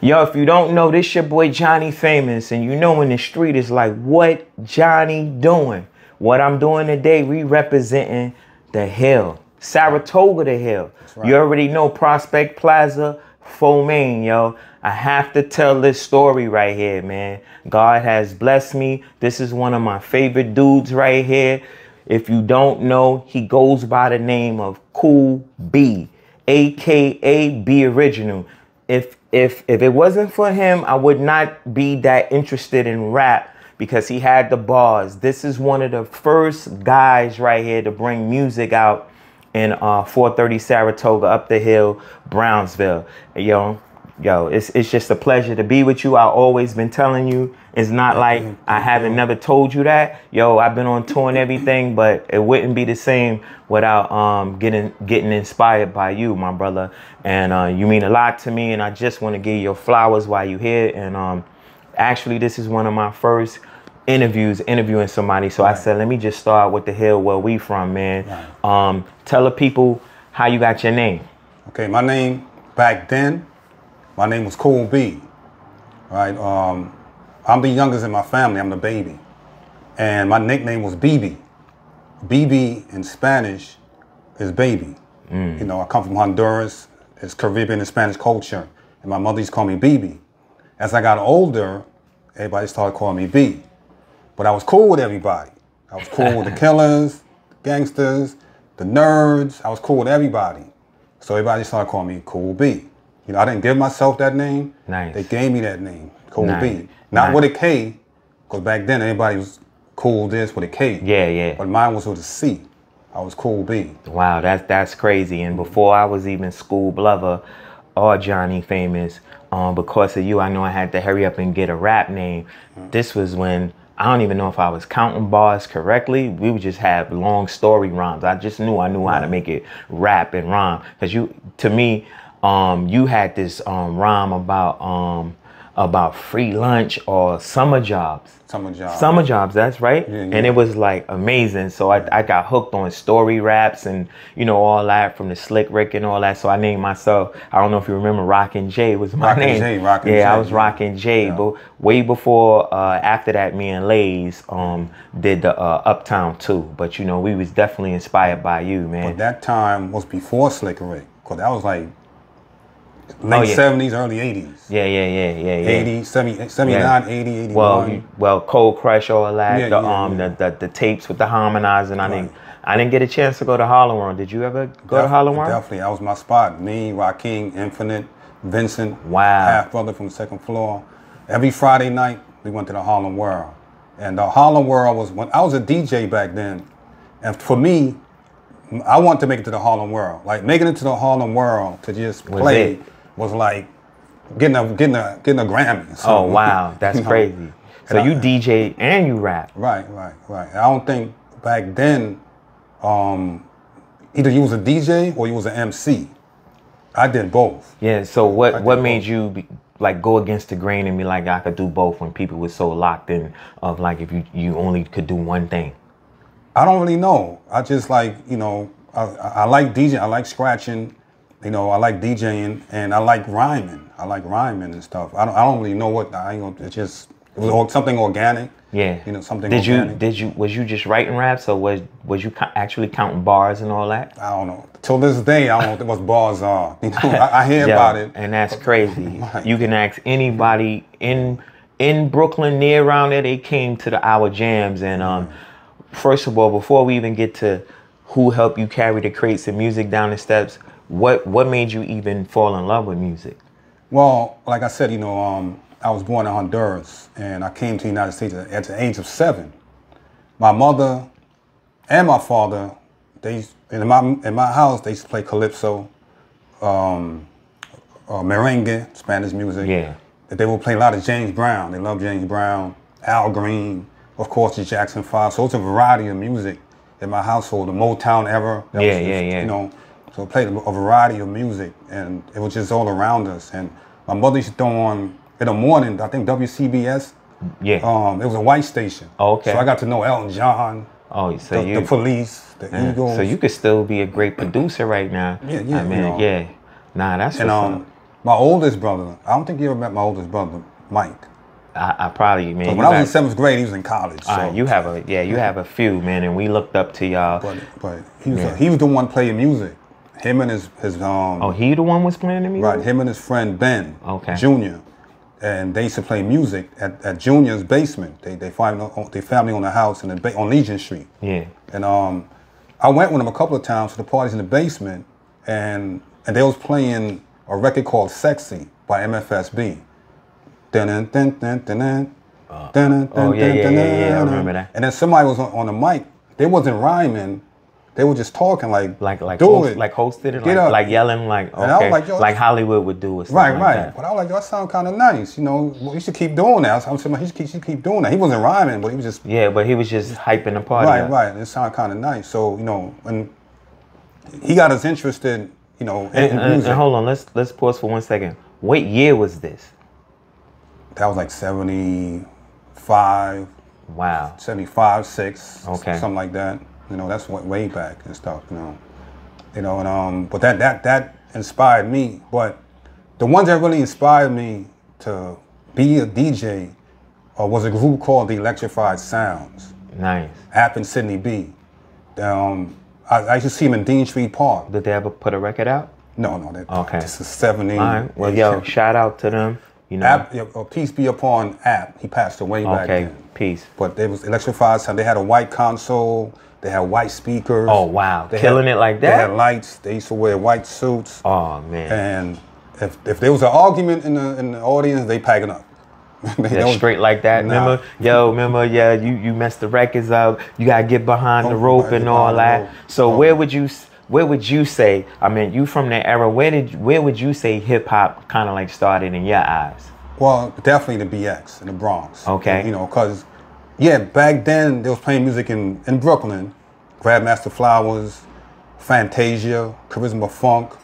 Yo, if you don't know, this your boy Johnny Famous, and you know in the street it's like, what Johnny doing? What I'm doing today, we representing the Hill, Saratoga the Hill. Right. You already know Prospect Plaza, Main, yo. I have to tell this story right here, man. God has blessed me. This is one of my favorite dudes right here. If you don't know, he goes by the name of Cool B, aka B Original. If it wasn't for him, I would not be that interested in rap because he had the bars. This is one of the first guys right here to bring music out in 430 Saratoga, up the hill, Brownsville. Yo, it's just a pleasure to be with you. I've always been telling you. It's not like I haven't never told you that. Yo, I've been on tour and everything, but it wouldn't be the same without getting inspired by you, my brother. And you mean a lot to me, and I just want to give you your flowers while you're here. And actually, this is one of my first interviewing somebody. So I said, let me just start with the hill where we from, man. Tell the people how you got your name. Okay, my name back then, my name was Cool B, right? I'm the youngest in my family. I'm the baby. And my nickname was BB. BB in Spanish is baby. You know, I come from Honduras. It's Caribbean and Spanish culture. And my mother used to call me BB. As I got older, everybody started calling me B. But I was cool with everybody. I was cool with the killers, the gangsters, the nerds. I was cool with everybody. So everybody started calling me Cool B. You know, I didn't give myself that name. Nice. They gave me that name, Cool Nice. B. Not with a K, because back then everybody was Cool this with a K. Yeah, yeah. But mine was with a C. I was Cool B. Wow, that's crazy. And before I was even School Blover or Johnny Famous, because of you, I know I had to hurry up and get a rap name. This was when I don't even know if I was counting bars correctly. We would just have long story rhymes. I just knew how to make it rap and rhyme. Because to me, you had this rhyme about free lunch or summer jobs. Summer jobs, that's right. Yeah. And it was like amazing. So I got hooked on story raps and, you know, all that from the Slick Rick and all that. So I named myself, I don't know if you remember, Rockin' J was my name. Rockin' J. I was Rockin' J. Yeah. But way before, after that, me and Lays did the Uptown 2. But, you know, we was definitely inspired by you, man. But that time was before Slick Rick, because that was like late 70s, early 80s. Yeah. 80, 79, 80, 81. Well, Cold Crush, all that, the tapes with the harmonizing. I didn't get a chance to go to Harlem World. Did you ever go to Harlem World? Definitely, that was my spot. Me, Rakim, Infinite, Vincent, wow, half brother from the second floor. Every Friday night, we went to the Harlem World. And the Harlem World was when I was a DJ back then. And for me, I wanted to make it to the Harlem World. Like making it to the Harlem World to just play was like getting a Grammy. Oh wow, that's crazy. So you DJ and you rap. Right. I don't think back then either you was a DJ or you was an MC. I did both. Yeah. So what made you like go against the grain and be like, I could do both when people were so locked in of like if you only could do one thing? I don't really know. I just like, you know, I like DJing. I like scratching. You know, I like DJing and I like rhyming. I like rhyming and stuff. I don't really know what it was something organic. Yeah. You know, something organic. Was you just writing raps or was you actually counting bars and all that? I don't know. Till this day, I don't know what bars are. You know, I hear about it. And that's crazy. You can ask anybody in Brooklyn, near around there, they came to our jams. And first of all, before we even get to who helped you carry the crates of music down the steps, what made you even fall in love with music? Well, like I said, you know, I was born in Honduras and I came to the United States at the age of 7. My mother and my father, in my house, they used to play calypso, merengue, Spanish music. Yeah. They would play a lot of James Brown. They loved James Brown, Al Green, of course, the Jackson 5. So it's a variety of music in my household, the Motown era. You know, so I played a variety of music, and it was just all around us. And my mother used to throw on, in the morning, I think WCBS. Yeah. It was a white station. Oh, okay. So I got to know Elton John, oh, so the Police, the Eagles. So you could still be a great producer right now. Yeah. I mean, you know. yeah. Nah, that's what's up. My oldest brother. I don't think you ever met my oldest brother, Mike. I probably, man. When I was in 7th grade, he was in college. All so, right, you have a few, man, and we looked up to y'all. But he was the one playing music. Him and his Oh, he the one was playing the music? Right, him and his friend Ben, Junior, and they used to play music at Junior's basement. They family owned a house on Legion Street. Yeah. And I went with him a couple of times to the parties in the basement, and they was playing a record called "Sexy" by MFSB. Oh yeah, I remember that. And then somebody was on the mic. They wasn't rhyming. They were just talking like hosted and like yelling like okay, and I was like, yo, like Hollywood would do or something like that. But I was like, that sound kind of nice, you know. Well, you should keep doing that. I was saying, he should keep doing that. He wasn't rhyming, but he was just but he was just hyping the party. Right. It sounded kind of nice. So you know, and he got us interested, you know, in music. And hold on, let's pause for 1 second. What year was this? That was like 75. Wow. 75, 6. Something like that. You know, that's way back and stuff. You know, and but that inspired me. But the ones that really inspired me to be a DJ was a group called the Electrified Sounds. Nice. App and Sydney B. I used to see him in Dean Street Park. Did they ever put a record out? No. This is 70. All right. Well, yo, shout out to them. You know. App, peace be upon App. He passed away back then. Okay, peace. But they was Electrified Sound. They had a white console. They had white speakers. Oh wow, killing it like that. They had lights. They used to wear white suits. Oh man. And if there was an argument in the audience, they packing up. Straight like that. Nah. Remember, you messed the records up. You gotta get behind the rope and all that. So where would you say? I mean, you from that era. Where would you say hip hop kind of like started in your eyes? Well, definitely the BX in the Bronx. Okay. You know, cause back then they was playing music in Brooklyn. Grandmaster Flowers, Fantasia, Charisma Funk,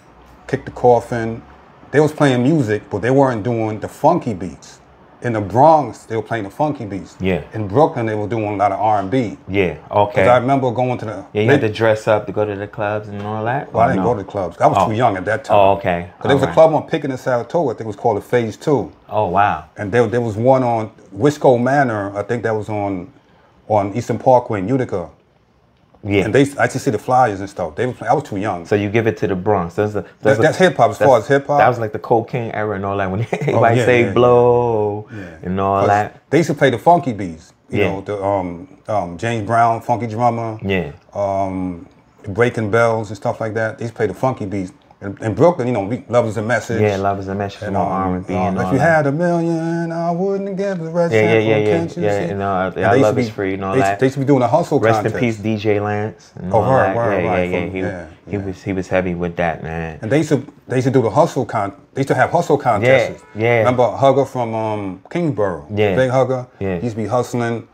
Kick the Coffin. They was playing music, but they weren't doing the funky beats. In the Bronx, they were playing the funky beats. Yeah. In Brooklyn, they were doing a lot of R&B. Yeah. Okay. Because I remember going to the... Yeah, you had to dress up to go to the clubs and all that? Well, I didn't go to the clubs. I was too young at that time. Oh, okay. But there was a club on Pickett and Saratoga. I think it was called the Phase 2. Oh, wow. And there was one on Wisco Manor. I think that was on Eastern Parkway in Utica. Yeah. And I used to see the flyers and stuff. They were playing, I was too young. So you give it to the Bronx. That's hip hop as far as hip hop. That was like the cocaine era and all that. When everybody say blow and all that. They used to play the funky beats. You know, the James Brown, funky drummer. Yeah. Breaking Bells and stuff like that. They used to play the funky beats. In Brooklyn, you know, Love Is a Message. Yeah, Love Is a Message and R&B and all if you that. had $1 million, I wouldn't give the rest. And I Love Is Free and all that. They used to be doing a hustle contest. Rest in peace, DJ Lance. And all that. He was heavy with that, man. And they used to do the hustle They used to have hustle contests. Yeah. Remember Hugger from Kingsborough? Yeah. Big Hugger. Yeah. He used to be hustling.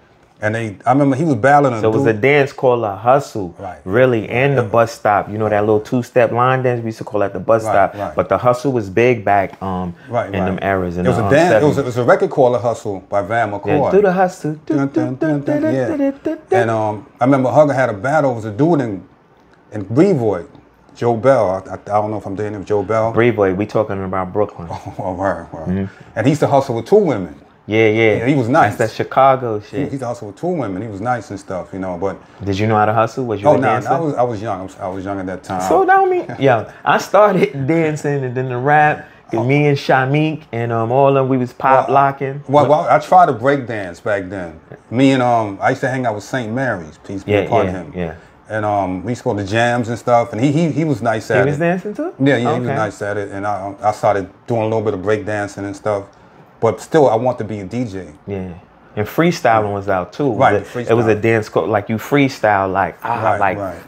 And I remember he was battling. So it was a dance called a hustle, really, and the bus stop. You know that little two-step line dance we used to call that the bus stop. Right. But the hustle was big back in them eras. It was a dance. It was a record called "A Hustle" by Van McCoy. Yeah, do the hustle. And I remember Hugger had a battle. It was a dude in Brevoort, Joe Bell. I don't know if I'm dating him, Joe Bell. Brevoort. We talking about Brooklyn. And he used to hustle with 2 women. Yeah. He was nice. That's that Chicago shit. He used to hustle with 2 women. He was nice and stuff, you know. But did you know how to hustle? Was you a dancer? I was young. I was young at that time. So don't me. I started dancing and then the rap. And me and Shamik and all of them, we was pop locking. Well, I tried to break dance back then. Me and I used to hang out with St. Mary's. Peace be upon him. Yeah. And we used to go to jams and stuff. And he was nice at it. He was dancing too? Yeah, he was nice at it. And I started doing a little bit of break dancing and stuff. But still, I want to be a DJ. Yeah. And freestyling was out too. It was a dance called like you freestyle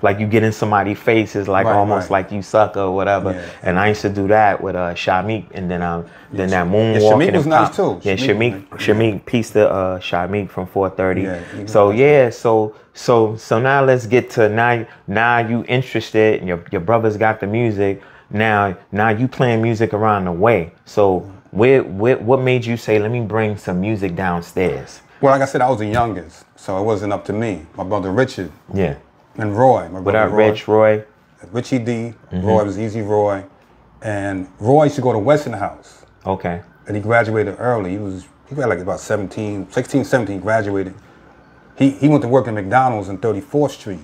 like you get in somebody's faces like almost like you suck or whatever. Yeah. And I used to do that with Shamik and then that moonwalking. Shamik was nice too. Yeah, Shamik pieced the Shamik from 430. So now let's get to now you interested and your brothers got the music. Now you playing music around the way. So what made you say, let me bring some music downstairs? Well, like I said, I was the youngest, so it wasn't up to me. My brother Richard. Yeah. And Roy. My brother Roy. Richie D. Roy was Easy Roy. And Roy used to go to Westinghouse. Okay. And he graduated early. He had like about 16, 17, graduated. He went to work at McDonald's on 34th Street.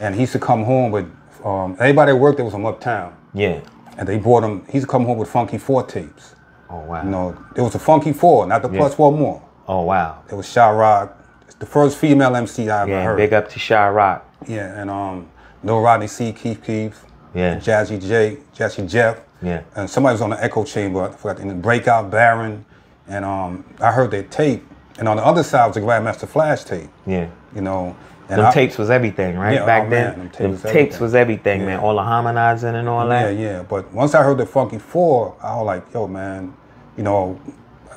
And he used to come home with, everybody that worked there was from uptown. Yeah. And they brought him, he used to come home with Funky 4 tapes. Oh, wow. You know, it was a Funky 4, not the plus 4 more. Oh, wow. It was Shy Rock. It's the first female MC I ever heard. Big up to Shy Rock. Yeah, and Lil Rodney C, Keith. Yeah. Jazzy J, Jazzy Jeff. Yeah. And somebody was on the Echo Chamber, I forgot, in the Breakout Baron. And I heard their tape. And on the other side was the Grandmaster Flash tape. Yeah. You know. And them tapes was everything, right? Yeah, back then. Them tapes was everything, man. All the harmonizing and all that. Yeah. But once I heard the Funky 4, I was like, yo, man, you know,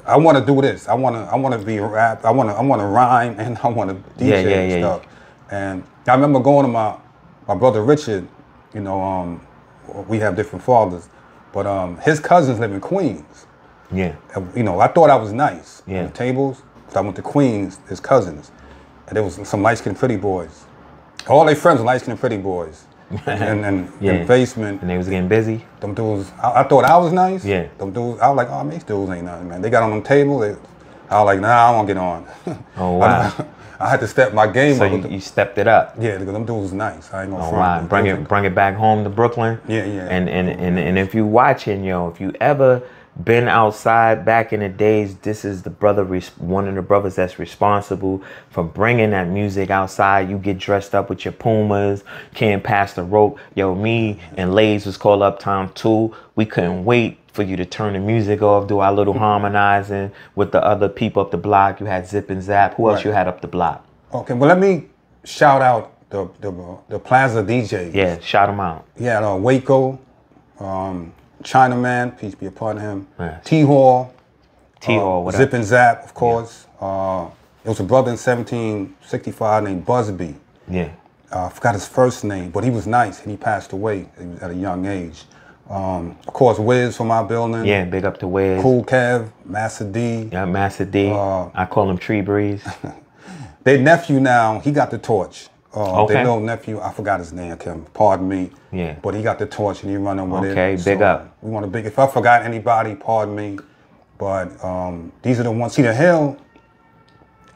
I want to do this. I want to be rap. I want to rhyme, and I want to DJ and stuff. And I remember going to my brother Richard. You know, we have different fathers, but his cousins live in Queens. Yeah. And, you know, I thought I was nice. Yeah. On the tables. So I went to Queens, his cousins, and there was some light-skinned pretty boys. All their friends were light-skinned pretty boys. and in the basement. And they was getting busy? Them dudes, I thought I was nice. Yeah. Them dudes, I was like, oh, man, these dudes ain't nothing, man. They got on them table. I was like, nah, I won't get on. Oh, wow. I had to step my game up. So you stepped it up? Yeah, because them dudes was nice. I ain't gonna front. Wow. Bring it back home to Brooklyn? Yeah. And if you watching, if you ever been outside back in the days, this is the brother, one of the brothers that's responsible for bringing that music outside. You get dressed up with your Pumas, can't pass the rope. Me and Lays was called Uptown 2. We couldn't wait for you to turn the music off, do our little harmonizing with the other people up the block. You had Zip and Zap. Who else you had up the block? Okay, well, let me shout out the Plaza DJs. Yeah, shout them out. Yeah, Waco, Chinaman, peace be upon him. Yes. T-Hall. T-Hall, Zip and Zap, of course. Yeah. It was a brother in 1765 named Busby. Yeah. I forgot his first name, but he was nice, and he passed away at a young age. Of course, Wiz from our building. Yeah, big up to Wiz. Cool Kev, Master D. Yeah, Master D. I call him Tree Breeze. Their nephew now, he got the torch. Okay. Their little nephew, I forgot his name, Kim, pardon me. Yeah. But he got the torch and he running with it. Okay, big up. We want to big, if I forgot anybody, pardon me. But these are the ones, see the Hill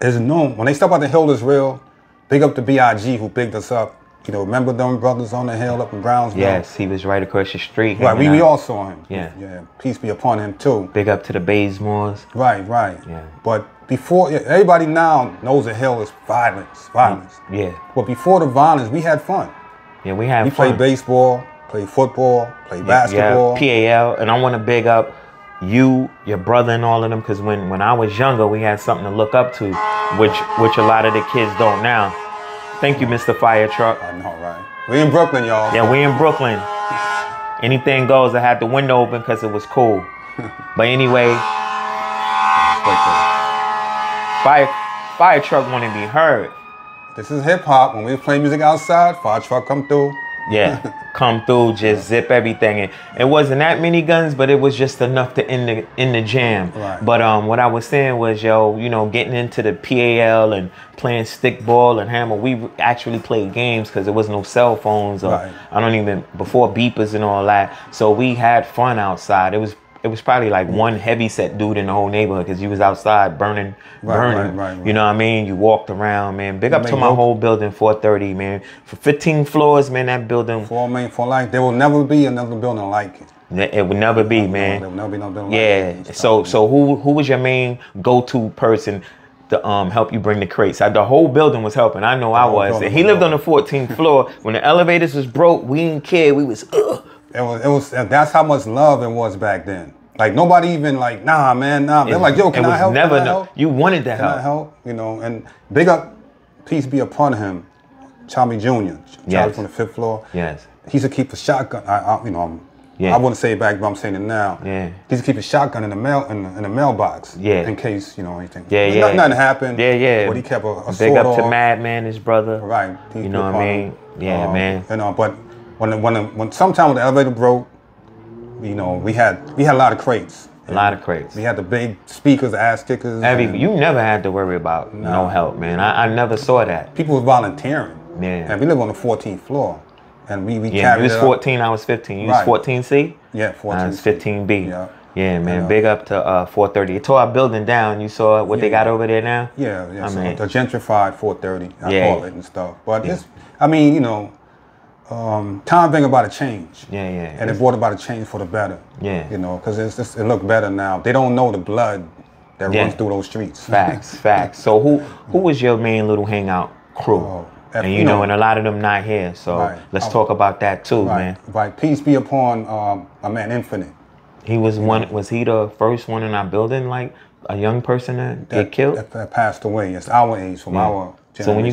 is known. When they step out the Hill is real, big up to B.I.G. who bigged us up. You know, remember them brothers on the hill up in Brownsville? Yes, he was right across the street. Right, we all saw him. Yeah. Peace be upon him too. Big up to the Bazemores. Right. Yeah. But before, everybody now knows the hill is violence. Yeah. But before the violence, we had fun. Yeah, we had fun. We played baseball, played football, played basketball. Yeah, PAL, and I want to big up you, your brother, and all of them, because when I was younger, we had something to look up to, which a lot of the kids don't now. Thank you, Mr. Fire Truck. I know, right? We in Brooklyn, y'all. Yeah, we in Brooklyn. Anything goes. I had the window open because it was cool. But anyway, Fire Truck want to be heard. This is hip hop. When we play music outside, Fire Truck come through. Yeah, come through, just zip everything. And it wasn't that many guns, but it was just enough to end the jam. Right. But what I was saying was, getting into the PAL and playing stickball and hammer. We actually played games because there was no cell phones or before beepers and all that. So we had fun outside. It was probably like one heavy set dude in the whole neighborhood because you was outside burning. Right. You know what I mean? You walked around, man. Big up to my whole building, 430, man. For 15 floors, man, that building. For life. There will never be another building like it. It would never be, man. There will never be no building like it. So who was your main go-to person to help you bring the crates? The whole building was helping. I know I was. And he lived on the 14th floor. When the elevators was broke, we didn't care. We was, It was. That's how much love it was back then. Like nobody even like, nah, man, nah. They're like, yo, can I help? Never help? You wanted to can help. I help? You know, and big up, peace be upon him, Charlie Jr. Charlie from the 5th floor. Yes. He used to keep a shotgun. I wouldn't say it back, but I'm saying it now. Yeah. He used to keep a shotgun in the mailbox. Yeah. In case anything. Yeah. Nothing happened. Yeah. But he kept a big sword up to off. Madman, his brother. Right. You know what I mean? Yeah, man. But when sometime the elevator broke, we had a lot of crates. A lot of crates. We had the big speakers, ass kickers. You never had to worry about no help, man. I never saw that. People was volunteering. Yeah. And we live on the 14th floor. and we Yeah, carried you was it 14, I was 15. You Right. was 14C? Yeah, I 14. was 15B. Yeah. Yeah, man. And, Big up to 430. It tore our building down. You saw what they got over there now? Yeah, yeah. I So mean, the gentrified 430, I Yeah. call it and stuff. But it's, I mean, you know, time bring about a change. Yeah, yeah. And it brought about a change for the better. Yeah. You know, because it look better now. They don't know the blood that Yeah. runs through those streets. Facts, facts. So who was your main little hangout crew? And you know, and a lot of them not here. So Right. let's talk about that too, man. Right. Peace be upon my man Infinite. He was one. Was he the first one in our building, like a young person that get killed? That passed away. It's our age, from our generation. So when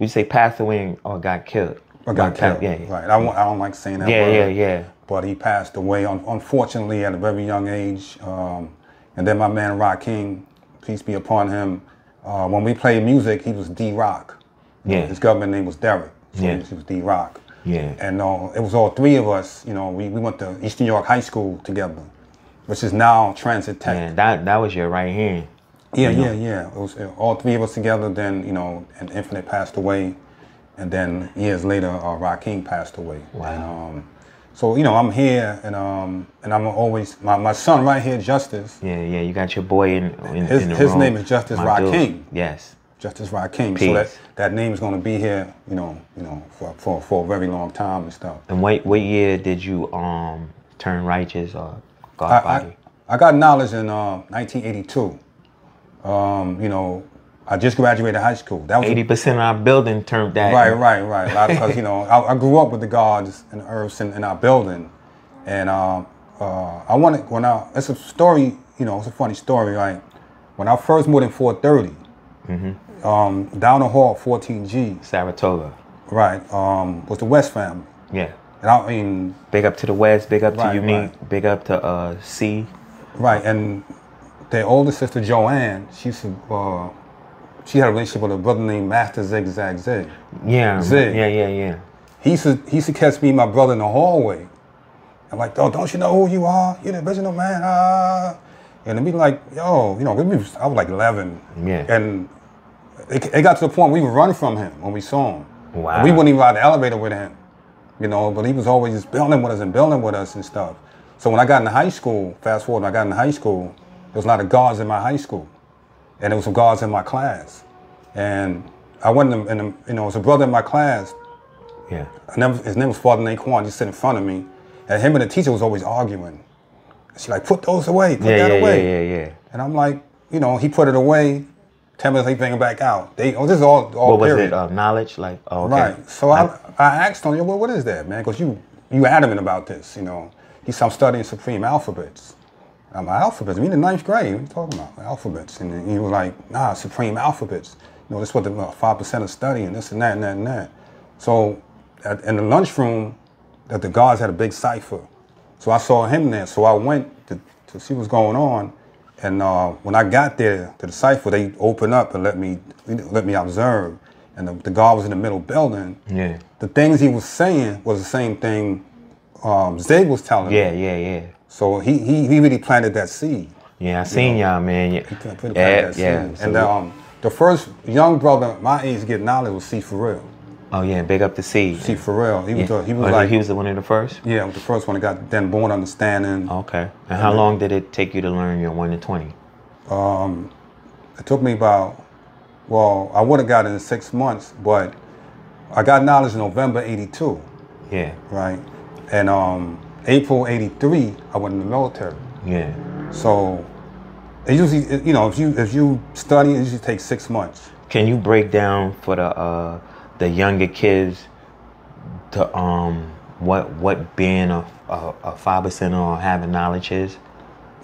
you say passed away or got killed, Or got killed. Yeah. Right. I don't like saying that Yeah, word. yeah. But he passed away, unfortunately, at a very young age. And then my man Rakim, peace be upon him. When we played music, he was D-Rock. Yeah. His government name was Derek. So Yeah. he was D-Rock. Yeah. And it was all three of us. You know, we went to East New York High School together, which is now Transit Tech. Yeah, that was your right hand. Yeah. It was all three of us together. Then, you know, and Infinite passed away. And then years later, Rakim passed away. Wow. And, so, you know, I'm here, and I'm always, my son right here, Justice. Yeah, you got your boy in the His room. name is Justice My dude. Rakim. Yes. Justice Rakim. Peace. So that name is going to be here, you know, for a very long time and stuff. And what year did you turn righteous or God body? I got knowledge in 1982. You know, I just graduated high school. That was 80% of our building turned that. Right. Because, you know, I grew up with the gods and the earths in our building. And it's a story, you know, it's a funny story, right? When I first moved in 430, down the hall, 14G. Saratoga. Right, was the West family. Yeah. And I mean, Big up to the West, big up to Right, Unique, right. big up to C. right, and their older sister, Joanne, she had a relationship with a brother named Master Zigzag Zig. Yeah. Zig. Yeah. He used to catch me and my brother in the hallway. I'm like, oh, don't you know who you are? You're the original man. And be like, yo, you know, I was like 11. Yeah. And it got to the point we would run from him when we saw him. Wow. And we wouldn't even ride the elevator with him, you know, but he was always just building with us and stuff. So when I got into high school, fast forward, when I got into his a lot of guards in my high school. And there was some guards in my class. And I went you know, there was a brother in my class. Yeah. His name was Father Naquan. He sat in front of me. And him and the teacher was always arguing. She's like, put those away, put that away. Yeah. And I'm like, you know, he put it away. 10 minutes, they bring it back out. This is all What was period. it? Knowledge? Like, oh, okay. Right. So I asked him, well, what is that, man? Because you adamant about this, you know. He said, I'm studying supreme alphabets. I'm like, alphabets? I mean, in the 9th grade. What are you talking about? Alphabets. And he was like, nah, supreme alphabets. You know, this is what the 5% of studying, this and that and that and that. So in the lunchroom, the guards had a big cipher. So I saw him there. So I went to see what's going on. And when I got there to the cipher, they opened up and let me observe. And the guard was in the middle building. Yeah. The things he was saying was the same thing Zig was telling me. Yeah. So he really planted that seed. Yeah, I seen y'all, man. He planted that seed. So And the first young brother my age to get knowledge was C. For Real. oh yeah, big up to C. C. For Real. He was He was the one of the first? yeah, the first one that got then Born Understanding. Okay. And how long did it take you to learn your 1 to 20? It took me about, well, I would have got it in 6 months, but I got knowledge in November '82. Yeah. Right? And April '83, I went in the military. Yeah. So it usually, you know, if you study, it usually takes 6 months. Can you break down for the younger kids what being a 5%er or having knowledge is?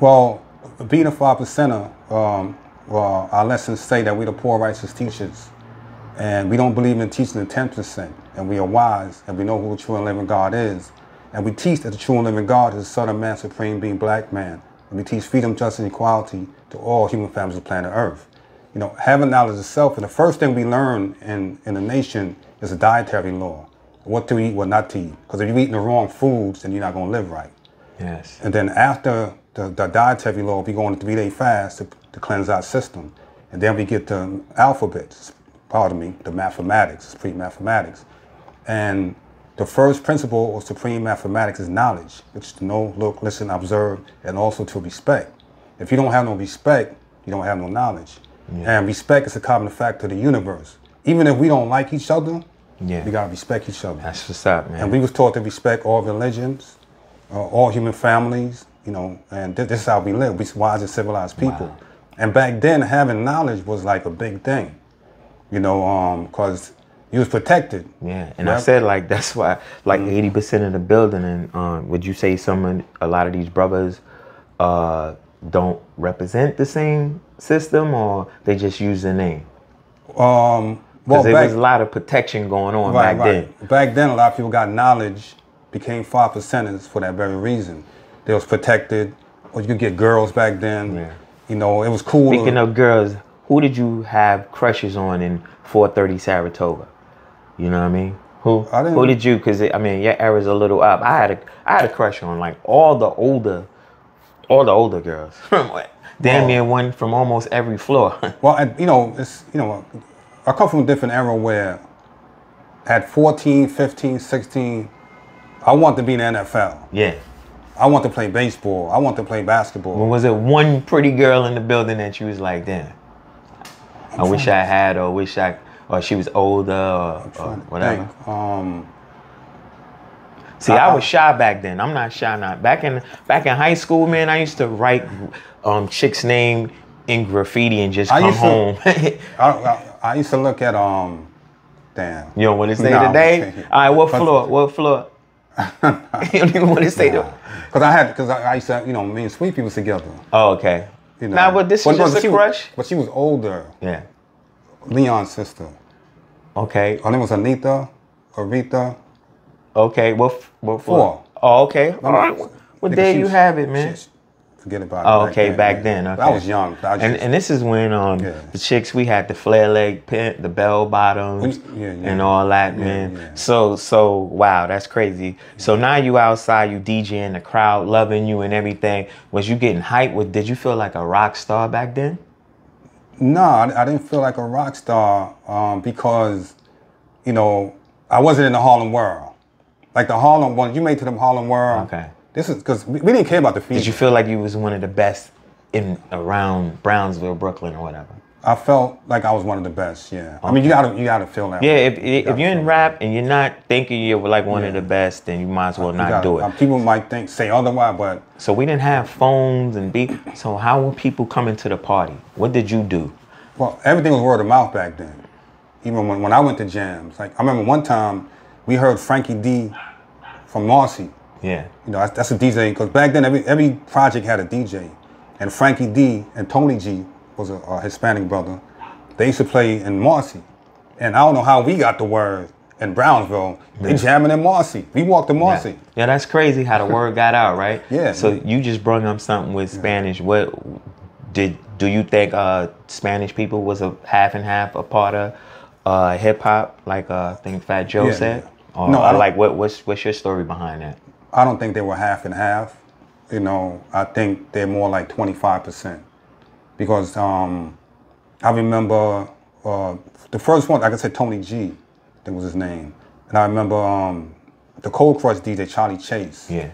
Well, being a 5%er, well, our lessons say that we're the poor righteous teachers, and we don't believe in teaching the 10%, and we are wise, and we know who the true and living God is, and we teach that the true and living God is the Son of Man, supreme being, black man, and we teach freedom, justice, and equality to all human families of planet Earth. You know, having knowledge itself, and the first thing we learn in the nation is a dietary law. What to eat, what not to eat. Because if you're eating the wrong foods, then you're not going to live right. Yes. And then after the dietary law, we go on a 3-day fast to cleanse our system. And then we get the alphabets, pardon me, the mathematics, pre-mathematics. And the first principle of supreme mathematics is knowledge, which is to know, look, listen, observe, and also to respect. If you don't have no respect, you don't have no knowledge. Yeah. And respect is a common factor of the universe. Even if we don't like each other, we gotta respect each other. That's what's up, man. And we was taught to respect all religions, all human families, you know, and this is how we live. We wise and civilized people. Wow. And back then, having knowledge was like a big thing, you know, because you was protected. Yeah, and I said like that's why like 80% of the building, and would you say a lot of these brothers don't represent the same system, or they just use the name? Because there was a lot of protection going on back then. Back then, a lot of people got knowledge, became 5%ers for that very reason. They was protected, or you could get girls back then. Yeah. You know, it was cool. Speaking of girls, who did you have crushes on in 430 Saratoga? You know what I mean? Who did you? Because I mean, your era's a little up. I had a crush on like all the older girls. Damn near one from almost every floor. Well, you know, I come from a different era where at 14, 15, 16, I wanted to be in the NFL. Yeah. I want to play baseball. I want to play basketball. Well, was it one pretty girl in the building that you was like, damn, I wish I had, or she was older, or whatever? See, I was shy back then. I'm not shy now. Back in high school, man, I used to write chicks' name in graffiti and just come home. I used to look at damn. You don't want to say today? All right, what floor? What floor? You don't even want to say that. Because I used to, you know, me and Sweet People together. Oh, okay. You know. Nah, but this is just a crush. But she was older. Yeah. Leon's sister. Okay. Her name was Anita, Aretha. Okay, what four? Oh, okay. All right. What day you have it, man? Forget about it. Oh, okay, back then. Okay. I was young. And this is when the chicks, we had the flare leg pant, the bell bottoms, and all that, man. Yeah. So wow, that's crazy. So now you outside, you DJing, the crowd loving you and everything. Was you getting hyped? Did you feel like a rock star back then? No, I didn't feel like a rock star because, you know, I wasn't in the Harlem world. Like the Harlem one, you made to them Harlem world. Okay. This is because we didn't care about the features. Did you feel like you was one of the best around Brownsville, Brooklyn, or whatever? I felt like I was one of the best. Yeah. Okay. I mean, you gotta feel that. Yeah. If you're in rap and you're not thinking you're like one of the best, then you might as well not do it. People might say otherwise, but so we didn't have phones and So how were people coming to the party? What did you do? Well, everything was word of mouth back then. Even when I went to jams, like I remember one time we heard Frankie D from Marcy. Yeah. You know, that's a DJ, because back then every project had a DJ. And Frankie D and Tony G was a Hispanic brother. They used to play in Marcy. And I don't know how we got the word in Brownsville. They jamming in Marcy. We walked to Marcy. Yeah, that's crazy how the word got out, right? Yeah. So you just brought up something with Spanish. What do you think Spanish people was a half and half a part of hip hop, like I think Fat Joe said? Or, no, like what's your story behind that? I don't think they were half and half. You know, I think they're more like 25%. Because I remember the first one, like I said, Tony G, that was his name. And I remember the Cold Crush DJ, Charlie Chase. Yeah.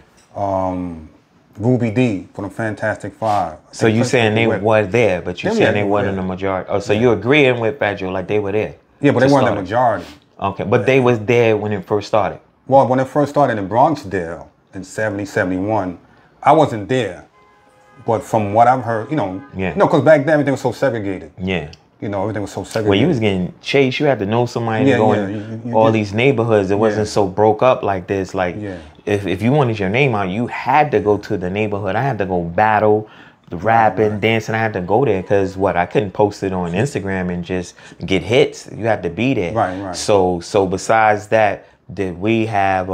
Ruby D from the Fantastic Five. So you saying they were there, but you saying they weren't in the majority. Oh, so you agreeing with Fat Joe, like they were there? Yeah, but they weren't the majority. Okay, but they was there when it first started. Well, when it first started in Bronxdale in 70, 71, I wasn't there. But from what I've heard, you know, because back then everything was so segregated. Yeah. You know, everything was so segregated. When you was getting chased, you had to know somebody to go in all these neighborhoods. It wasn't so broke up like this. Like, if you wanted your name out, you had to go to the neighborhood. I had to go battle, the rapping, dancing. I had to go there because I couldn't post it on Instagram and just get hits. You had to be there. Right. So besides that, did we have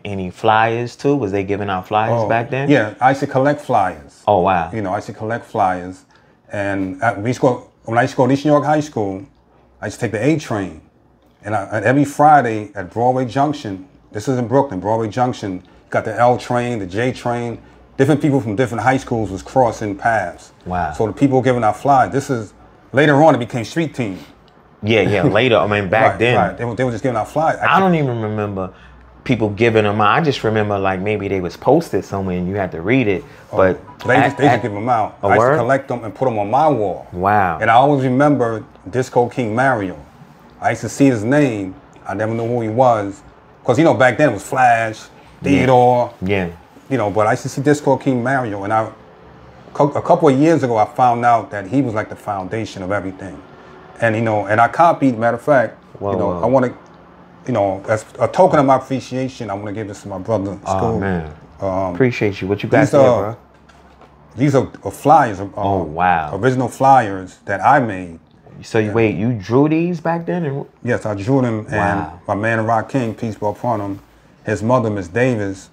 any flyers too? Was they giving out flyers back then? Yeah, I used to collect flyers. Oh, wow. You know, I used to collect flyers. And when I used to go to East New York High School, I used to take the A train. And every Friday at Broadway Junction, this is in Brooklyn, Broadway Junction, got the L train, the J train. Different people from different high schools was crossing paths. Wow. So the people giving out flyers. This is, later on, it became Street Team. Yeah, later. I mean, back then. Right. They were just giving out flyers. I don't even remember people giving them out. I just remember like maybe they was posted somewhere and you had to read it. But they just give them out. I used to collect them and put them on my wall. Wow. And I always remember Disco King Mario. I used to see his name. I never knew who he was. Because, you know, back then it was Flash, Theodore. Yeah. You know, but I used to see Disco King Mario. And a couple of years ago, I found out that he was like the foundation of everything. And, you know, and I copied, matter of fact, you know, I want to, you know, as a token of my appreciation, I want to give this to my brother. Oh, man. Appreciate you. What you got there, bro? These are flyers. Oh, wow. Original flyers that I made. So wait, you drew these back then? Yes, I drew them. And my man, Rock King, peace be upon him, his mother, Miss Davis,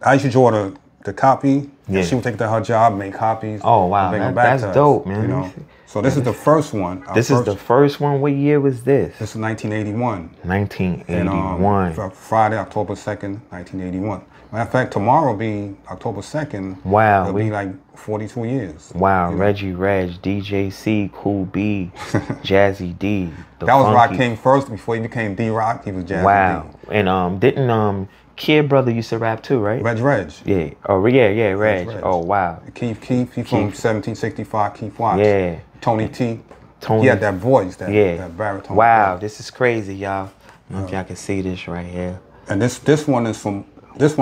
I used to draw the copy. Yeah. And she would take it to her job, make copies. Oh, wow. That's dope, man. You know? So this is the first one. This is the first one. What year was this? This is 1981. 1981. And, Friday, October 2nd, 1981. Matter of fact, tomorrow will be October 2nd. Wow. It'll be like 42 years. Wow. You know? Reggie Reg, DJ C, Cool B, Jazzy D. That was Rock King first. Before he became D-Rock, he was Jazzy D. Wow. And didn't Kid Brother used to rap too, right? Reg. Yeah. Oh, yeah, Reg. Oh, wow. Keith, he from 1765, Keith Watts. Yeah. Tony T. He had that voice, that baritone. Wow, voice. This is crazy, y'all. I don't know if y'all can see this right here. And this one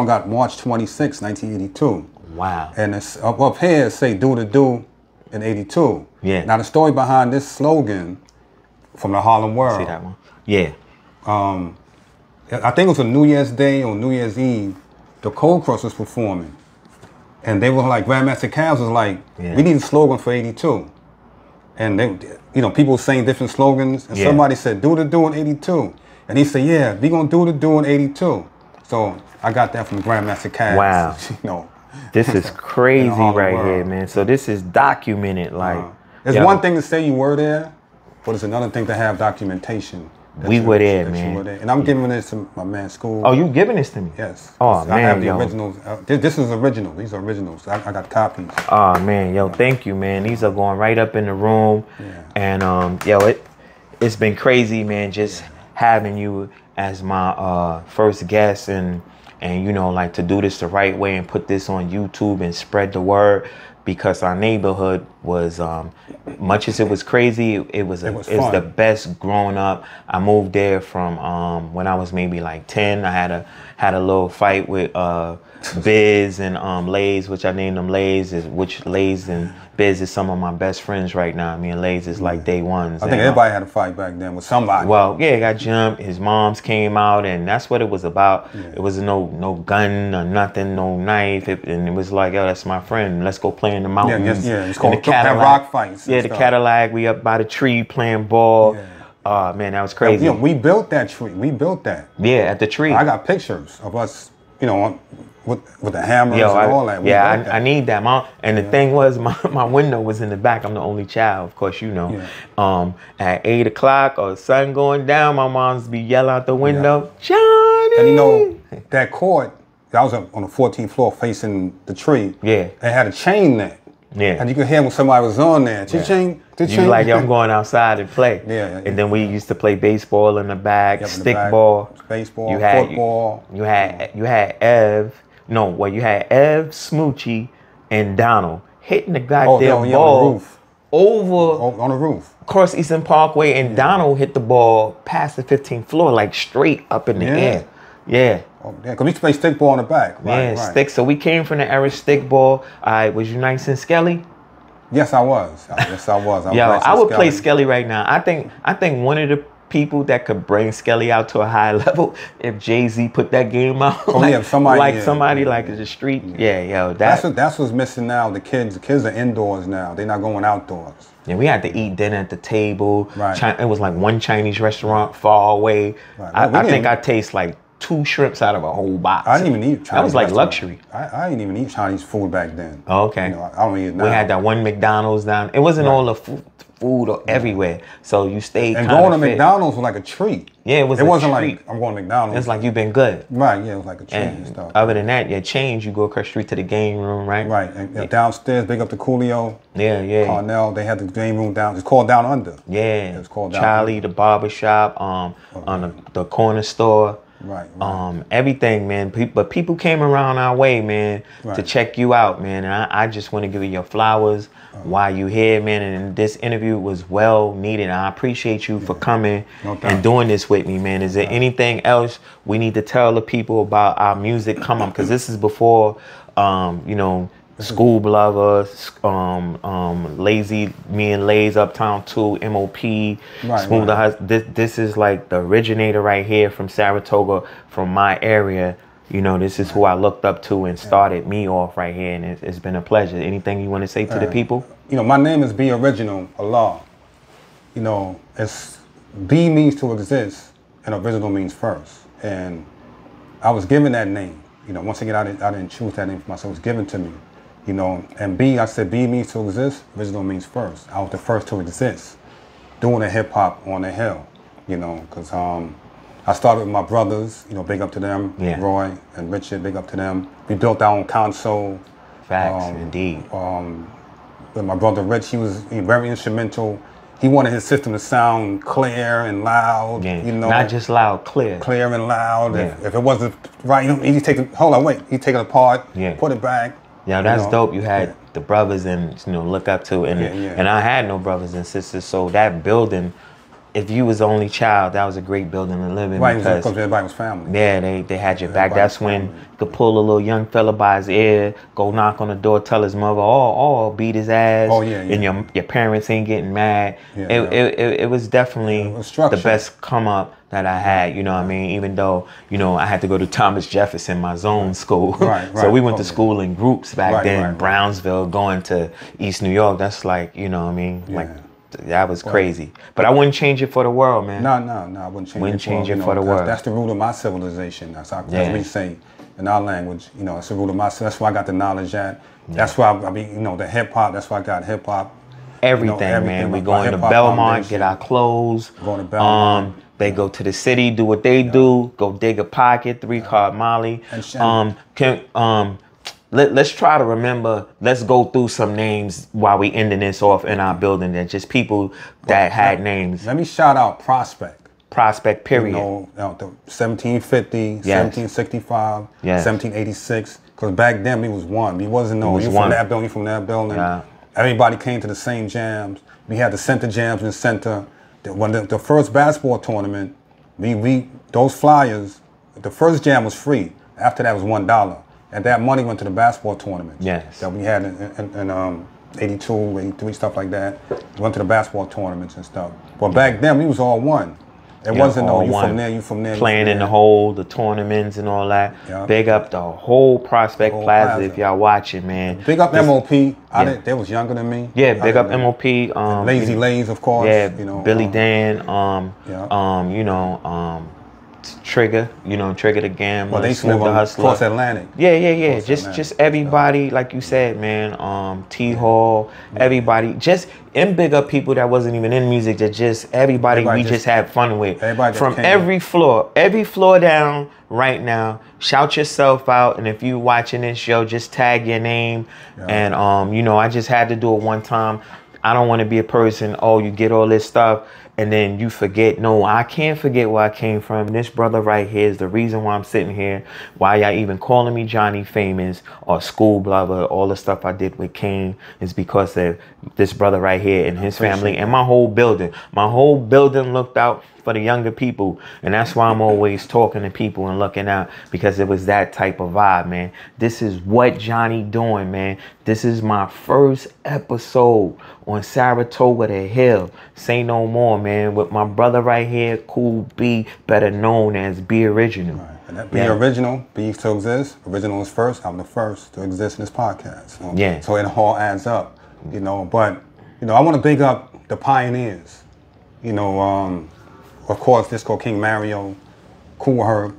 got March 26, 1982. Wow. And it's up here, say do to do in 82. Yeah. Now the story behind this slogan from the Harlem World. See that one? Yeah. I think it was a New Year's Day or New Year's Eve. The Cold Crush was performing. And they were like, Grandmaster Cavs was like, we need a slogan for 82. And they, you know, people were saying different slogans. And somebody said, do to do in 82. And he said, yeah, we gonna do to do in 82. So I got that from Grandmaster Cavs. Wow. You know. This is crazy right here, man. So this is documented. Like, it's one thing to say you were there, but it's another thing to have documentation. We were there, man. And I'm giving this to my man School. Oh, you giving this to me? Yes. Oh, man, I have the originals. This is original. These are originals. I got copies. Oh, man. Yo, thank you, man. These are going right up in the room. Yeah. And, it's been crazy, man, just having you as my first guest and, you know, like to do this the right way and put this on YouTube and spread the word. Because our neighborhood was, much as it was crazy, it was the best growing up. I moved there from when I was maybe like 10. I had a little fight with Biz and Lays, which I named them Lays, which Lays and Biz is some of my best friends right now. Me and Lays is like day ones. I think everybody had a fight back then with somebody. Well, yeah, got jumped. His moms came out, and that's what it was about. Yeah. It was no gun or nothing, no knife, and it was like, yo, that's my friend. Let's go play in the mountains. Yeah, it's called rock fights. Yeah, the Cadillac. We up by the tree playing ball. Yeah. Oh man, that was crazy. You know, we built that tree. We built that. Yeah, at the tree. I got pictures of us, you know, with the hammers and all that. I need that. The thing was, my window was in the back. I'm the only child, of course, you know. Yeah. At 8 o'clock or sun going down, my mom's be yelling out the window, Johnny! And you know, that court, I was on the 14th floor facing the tree. Yeah. They had a chain there. Yeah. And you could hear when somebody was on there. You like, yo, I'm going outside and play. Yeah. And then we used to play baseball in the back, stickball. Baseball, football. You had Ev. No, well, you had Ev, Smoochie, and Donald hitting the goddamn ball on the roof. Over on the roof. Across Eastern Parkway, and Donald hit the ball past the 15th floor, like straight up in the air. Yeah. Oh, yeah, because we used to play stickball in the back. Right. Stick. So we came from the era stickball. All right, was you nice and Skelly? Yes, I was. I would play Skelly right now. I think one of the people that could bring Skelly out to a high level if Jay-Z put that game out. Somebody like the street. Yeah, that's what's missing now. The kids are indoors now. They're not going outdoors. Yeah, we had to eat dinner at the table. Right. It was like one Chinese restaurant far away. Right. I think I taste like 2 shrimps out of a whole box. I didn't even eat Chinese. That was like luxury. I didn't even eat Chinese food back then. Oh, okay. You know, I don't eat it now. We had that one McDonald's down. It wasn't all the food everywhere. So you stayed and going to McDonald's was like a treat. Yeah, it wasn't like I'm going to McDonald's. It's like you've been good. Right, yeah, it was like a treat and stuff. Other than that, your change, you go across the street to the game room, right? Right, and downstairs, big up to Coolio. Yeah. Parnell, they had the game room down. It's called Down Under. Yeah. It's called Down Charlie, Under. the barber shop, on the corner store. Right. Everything, man. But people came around our way, man, to check you out, man. And I just want to give you your flowers while you here, man. And this interview was well needed. I appreciate you for coming and doing this with me, man. Is there anything else we need to tell the people about our music come up? Because this is before, you know, School Blubber, Lazy, me and Lays, Uptown 2, MOP, Smooth the Hus. This is like the originator right here from Saratoga, from my area. You know, this is who I looked up to and started me off right here, and it's been a pleasure. Anything you want to say to the people? You know, my name is Be Original, Allah. You know, it's Be means to exist, and original means first. And I was given that name. You know, once again, I didn't choose that name for myself. It was given to me. You know, and B, I said B means to exist, original means first. I was the first to exist, doing the hip hop on the hill, you know, because I started with my brothers, you know, big up to them, Roy and Richard, big up to them. We built our own console. Facts, indeed. With my brother Rich, he was very instrumental. He wanted his system to sound clear and loud, you know. Not just loud, clear. Clear and loud. If it wasn't right, he'd take it, hold on, wait, he'd take it apart, put it back. Yeah, that's dope. You had the brothers and, you know, look up to, and I had no brothers and sisters, so that building, if you was the only child, that was a great building to live in. Right, because everybody was family. Yeah, they had your back. That's when you could pull a little young fella by his ear, go knock on the door, tell his mother, beat his ass. And your parents ain't getting mad. It was definitely the best come up that I had, you know what I mean? Even though, you know, I had to go to Thomas Jefferson, my zone school. So we went to school in groups back then, Brownsville, going to East New York. That's like, you know what I mean? Like, that was crazy. But I wouldn't change it for the world, man. No, I wouldn't change it for the world. That's the root of my civilization. That's how we say in our language. You know, it's the root of my. That's where I got the knowledge at. That's why I mean, you know, the hip hop. That's why I got hip hop. Everything, man. We going to Belmont, get our clothes. Going to Belmont. They go to the city, do what they do. Go dig a pocket, 3-card Molly. Let's try to remember. Let's go through some names while we ending this off in our building. That just people that had names. Let me shout out Prospect. Prospect, period. You know, the 1750, 1765, 1786. Because back then we was one. We wasn't no. You from that building, from that building. Everybody came to the same jams. We had the center jams in the center. When the first basketball tournament, those flyers, the first jam was free. After that was $1. And that money went to the basketball tournaments that we had in 82, 83, stuff like that. Went to the basketball tournaments and stuff. But back then, we was all one. It wasn't no, you from there, you from there. Playing in the tournaments and all that. Big up the whole Prospect Plaza if y'all watching, man. Big up MOP. They was younger than me. Yeah, big up MOP. Lazy Lays, of course. Yeah, you know, Billy Dan. You know, Trigger, you know, Trigger the Gambler, well, they Smooth the Hustler. Cross Atlantic. Yeah. Just everybody, like you said, man. T Hall, everybody. Just big up people that wasn't even in music. That everybody we just had fun with. From every floor down right now. Shout yourself out, and if you watching this show, just tag your name. And you know, I just had to do it one time. I don't want to be a person. You get all this stuff. And then you forget. No, I can't forget where I came from. This brother right here is the reason why I'm sitting here. Why y'all even calling me Johnny Famous or School Blubber. All the stuff I did with King is because of this brother right here and his family and my whole building. My whole building looked out for the younger people. And that's why I'm always talking to people and looking out, because it was that type of vibe, man. This is what Johnny doing, man. This is my first episode on Saratoga the Hill. Say no more, man. With my brother right here, Cool B, better known as Be Original. Right. And that Be Original, Be to exist. Original is first. I'm the first to exist in this podcast. So it all adds up, you know. But, you know, I want to big up the pioneers. You know, of course, Disco King Mario, Cool Herc,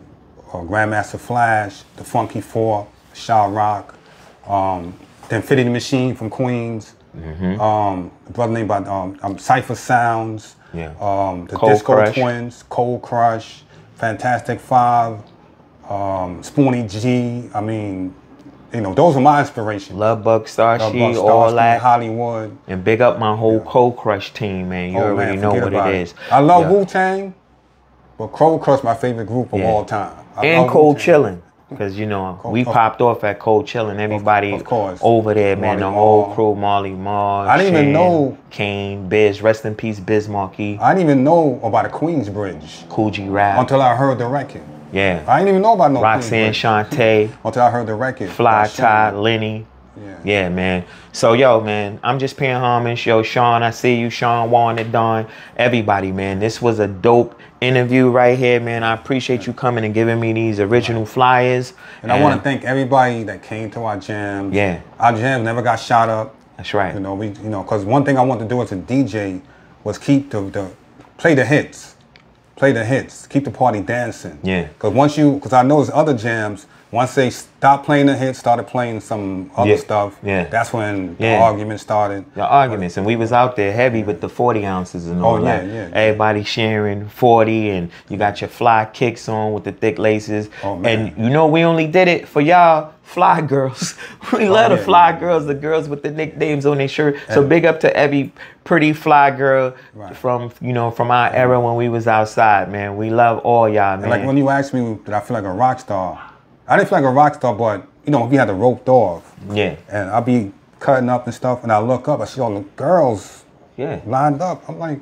Grandmaster Flash, the Funky Four, Shaw Rock, the Infinity Machine from Queens, a brother named by Cypher Sounds, the Cold Disco Crush. Twins, Cold Crush, Fantastic Five, Spoonie G. I mean, you know, those are my inspirations. Love Bug, Starsky, all that. Hollywood. And big up my whole Cold Crush team, man. You already know what it is. I love Wu-Tang. But Cold Crush, my favorite group of all time. And Cold Chillin'. Because, you know, we popped off at Cold Chillin'. Everybody of course. over there, man. The whole crew, Marley Marl, I didn't even know. Kane, Biz, rest in peace, Biz Markie. I didn't even know about the Queensbridge. Coogee Rap. Until I heard the record. Yeah. I didn't even know about no Roxanne Shante. Until I heard the record. Fly Ty, Lenny. Yeah, man. So, yo, man, I'm just paying homage. Yo, Sean, I see you. Sean, Warren, Doin. Everybody, man. This was a dope interview right here, man. I appreciate you coming and giving me these original flyers. And I want to thank everybody that came to our jams. Yeah. Our jams never got shot up. That's right. You know, because one thing I want to do as a DJ was keep play the hits. Play the hits. Keep the party dancing. Yeah. Because I know there's other jams. Once they stopped playing the hits, started playing some other stuff, that's when the arguments started. The arguments. And we was out there heavy with the 40 ounces and all that. Everybody sharing 40, and you got your fly kicks on with the thick laces. And you know, we only did it for y'all fly girls. We love the fly girls, the girls with the nicknames on their shirt. So big up to every pretty fly girl from, you know, from our era when we was outside, man. We love all y'all, man. And like when you asked me, did I feel like a rock star? I didn't feel like a rock star, but, you know, we had the roped off. Yeah. And I'll be cutting up and stuff, and I look up, I see all the girls lined up. I'm like,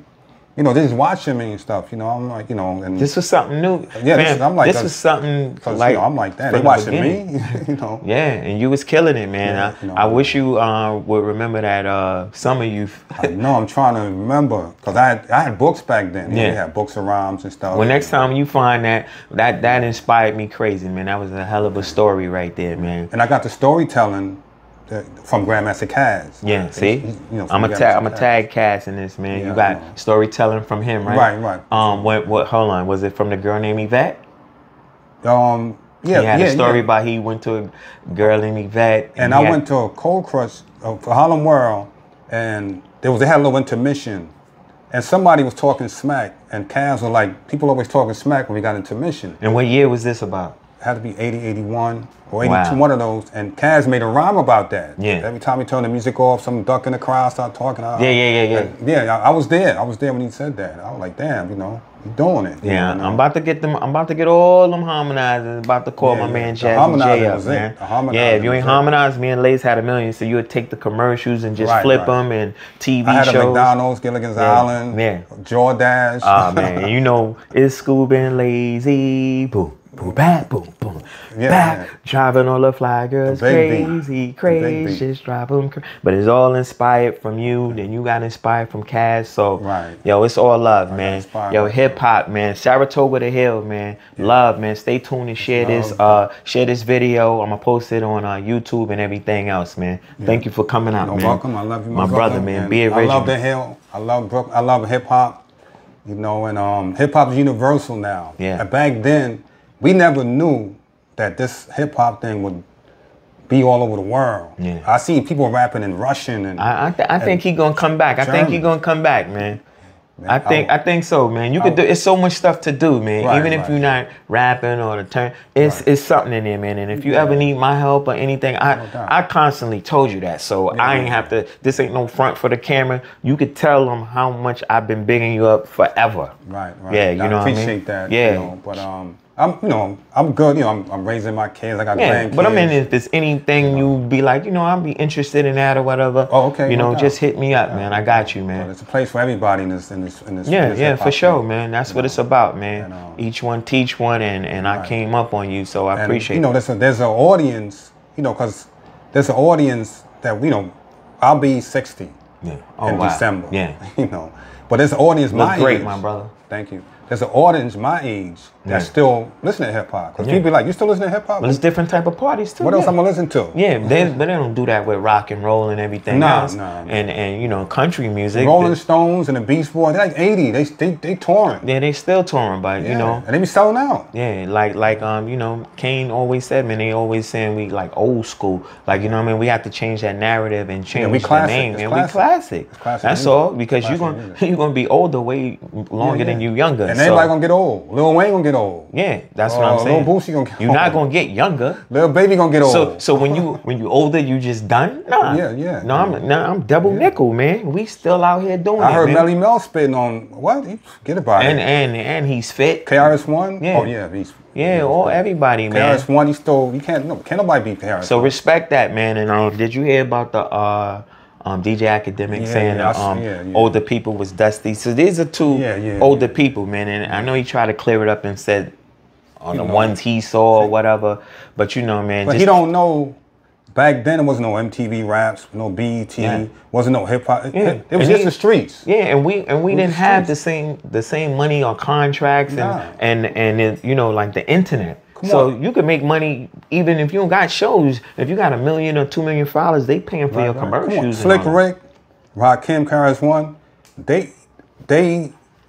you know, they're just watching me and stuff, you know. I'm like, you know. And this was something new. Yeah, this was something like, you know, I'm like, that. They watching me, you know. Yeah, and you was killing it, man. Yeah, you know, I wish you would remember that summer youth. I know, I'm trying to remember. Because I had books back then. Yeah. We had books of rhymes and stuff. Well, next time you find that inspired me crazy, man. That was a hell of a story right there, man. And I got the storytelling from Grandmaster Caz. Yeah, see? You know, I'm a tag Caz in this, man. Yeah, you got storytelling from him, right? Right. What hold on, was it from the girl named Yvette? Yeah. He had a story about he went to a girl named Yvette. And I went to a Cold Crush for Harlem World, and they had a little intermission. And somebody was talking smack, and Caz was like, people always talking smack when we got intermission. And what year was this about? It had to be 80, 81. Or 82, one of those, and Caz made a rhyme about that. Yeah. Every time he turned the music off, some duck in the crowd started talking. Yeah, I was there. I was there when he said that. I was like, damn, you know, he's doing it. Yeah, I'm about to get them. I'm about to get all them harmonizers. About to call my man Jazzy J up, man. Yeah, if you ain't harmonized, me and Lace had a million, so you would take the commercials and just flip them and TV shows. I had a McDonald's, Gilligan's Island, Jordache. Oh man, you know, it's Scoob and Lazy, boom. Boom, back, boom, boom, back. Driving all the fly girls crazy, just drive them. But it's all inspired from you. Then you got inspired from Caz. So, yo, it's all love, man. Yo, hip hop, man. Saratoga the Hill, man. Love, man. Stay tuned and share this video. I'm gonna post it on YouTube and everything else, man. Thank you for coming out, man. You're welcome. I love you, my brother, man. Be original. I love the Hill. I love Brooklyn. I love hip hop. You know, and hip hop is universal now. Yeah. And back then, we never knew that this hip hop thing would be all over the world. Yeah. I see people rapping in Russian and I think he gonna come back. German. I think he gonna come back, man. I think so, man. You could do. It's so much stuff to do, man. Even if you're not rapping or the turn, it's something in there, man. And if you ever need my help or anything, I constantly told you that. So I ain't have to. This ain't no front for the camera. You could tell them how much I've been bigging you up forever. Right. Yeah, you know what I mean. I appreciate that. Yeah. You know, but I'm good. You know, I'm raising my kids. I got grandkids. But I mean, if there's anything you be like, you know, I'll be interested in that or whatever. Oh, okay. You know, just hit me up, man. I got you, man. Well, there's a place for everybody in this. Yeah, for sure, man. That's what it's about, man. And, each one teach one, and I came up on you, so I appreciate. You know, there's an audience. You know, because there's an audience that I'll be 60 in December. Yeah. You know, but there's an audience my age. Great, my brother. Thank you. There's an audience my age that still listen to hip hop. Because people be like, you still listen to hip hop? Well, it's different type of parties too. What else I'm gonna listen to? Yeah, but they don't do that with rock and roll and everything else. No. And you know, country music. Rolling Stones and the Beach Boys, they're like 80. They touring. Yeah, they still touring, but you know. And they be selling out. Yeah, like you know, Kane always said, man, they always saying we like old school. Like, you know what I mean? We have to change that narrative and change the name, man. We classic. It's classic That's music. all, because you're Classic gonna music. you're gonna be older way longer than you younger. And so, everybody gonna get old. Lil Wayne gonna get old. yeah, that's what I'm saying. Lil Boosie gonna get You're old. not gonna get younger. Lil Baby gonna get old. So when you older, you just done? Nah. Yeah. No, I'm double nickel, man. We still out here doing it. I heard man. Melly Mel spitting on what? Get about it. And he's fit. KRS-One? Yeah. Oh yeah, Everybody, man. KRS-One, can't nobody beat KRS-One. So respect that, man. And did you hear about the DJ Academic saying older people was dusty? So these are two older people, man. And I know he tried to clear it up and said on the ones he saw or whatever. But you know, man. But he don't know. Back then, there wasn't no MTV Raps, no BET, wasn't no hip hop. It was just the streets. Yeah, and we didn't have the same money on contracts and it, you know, like the internet. So you could make money even if you don't got shows. If you got $1 million or $2 million followers, they paying for your commercials. Slick Rick, Rakim, KRS-One, they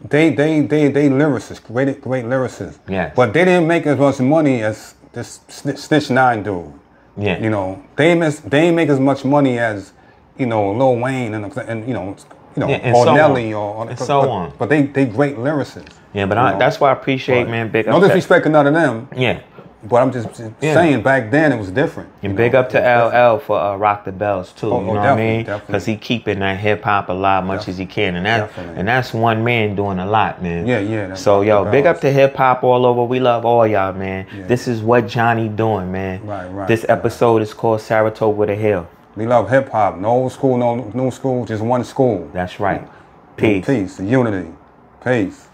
lyricists, great lyricists. Yes. But they didn't make as much money as this Snitch 9 dude. Yeah. You know, they ain't make as much money as, you know, Lil Wayne and you know, or Nelly or so on. But they great lyricists. Yeah, but that's why I appreciate, man. Big up. No disrespect to none of them. Yeah. But I'm just saying, back then it was different. And big up to LL for Rock the Bells too. You know what I mean? Because he keeping that hip hop alive much as he can, and that's one man doing a lot, man. Yeah. So yo, big up to hip hop all over. We love all y'all, man. Yeah. This is what Johnny doing, man. Right. This episode is called Saratoga with a Hill. We love hip hop. No old school, no new school, just one school. That's right. Peace. Peace. Unity. Peace.